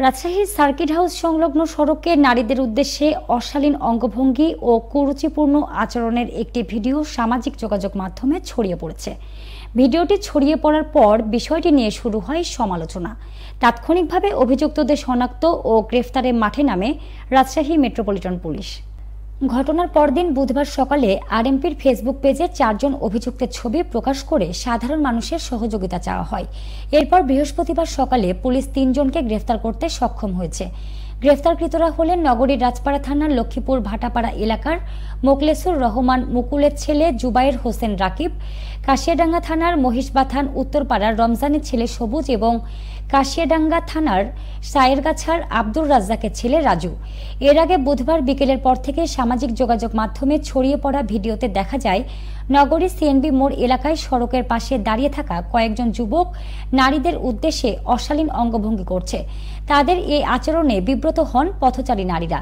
রাজশাহীর circuit house সংলগ্ন সড়কে নারীদের উদ্দেশ্যে অশালীন অঙ্গভঙ্গি ও কুরুচিপূর্ণ আচরণের একটি ভিডিও সামাজিক যোগাযোগ মাধ্যমে ছড়িয়ে পড়েছে। ভিডিওটি ছড়িয়ে পড়ার পর বিষয়টি নিয়ে শুরু হয় সমালোচনা। তাৎক্ষণিকভাবে অভিযুক্তদের শনাক্ত ও গ্রেফতারে মাঠে নামে রাজশাহী মেট্রোপলিটন পুলিশ। ঘটনার পরদিন বুধবার সকালে আরএমপির ফেসবুক পেজে 4 জন অভিযুক্তের ছবি প্রকাশ করে সাধারণ মানুষের সহযোগিতা চাওয়া হয়। এরপর বৃহস্পতিবার সকালে পুলিশ 3 জনকে গ্রেফতার করতে সক্ষম হয়েছে। গ্রেফতারকৃতরা হলেন নগরীর রাজপাড়া থানার লক্ষ্মীপুর ভাটাপাড়া এলাকার মোকলেসুর রহমান মুকুলের ছেলে জুবায়ের হোসেন রাকিব, কাশিয়াডাঙ্গা থানার মহিষবাথান উত্তরপাড়ার রমজানের ছেলে সবুজ এবং কাশিয়াডাঙ্গা থানার সায়েরগাছার আব্দুর রাজ্জাকের ছেলে রাজু। এর আগে বুধবার বিকেলের পর থেকে সামাজিক যোগাযোগ মাধ্যমে ছড়িয়ে পড়া ভিডিওতে দেখা যায় নগরীর সিএনবি মোড় এলাকায় সড়কের পাশে দাঁড়িয়ে থাকা কয়েকজন যুবক নারীদের উদ্দেশ্যে অশালীন অঙ্গভঙ্গি করছে। তাদের এই আচরণে বিব্রত হন পথচারী নারীরা।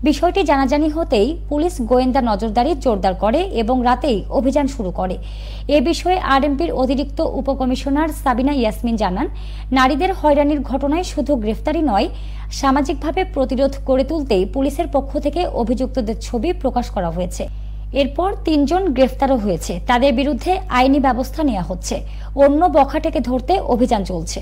বিষয়টি জানাজানি হতেই পুলিশ গোয়েন্দা নজরদারি জোরদার করে এবং রাতেই অভিযান শুরু করে। এ বিষয়ে আরএমপির অতিরিক্ত উপকমিশনার সাবিনা ইয়াসমিন জানান, নারীদের হয়রানির ঘটনায় শুধু গ্রেফতারি নয়, সামাজিকভাবে প্রতিরোধ গড়ে তুলতেই পুলিশের পক্ষ থেকে অভিযুক্তদের ছবি প্রকাশ করা হয়েছে। এরপর 3 জন গ্রেফতারও হয়েছে। তাদের বিরুদ্ধে আইনি ব্যবস্থা নেওয়া হচ্ছে। অন্য বখাটেকে ধরতে অভিযান চলছে।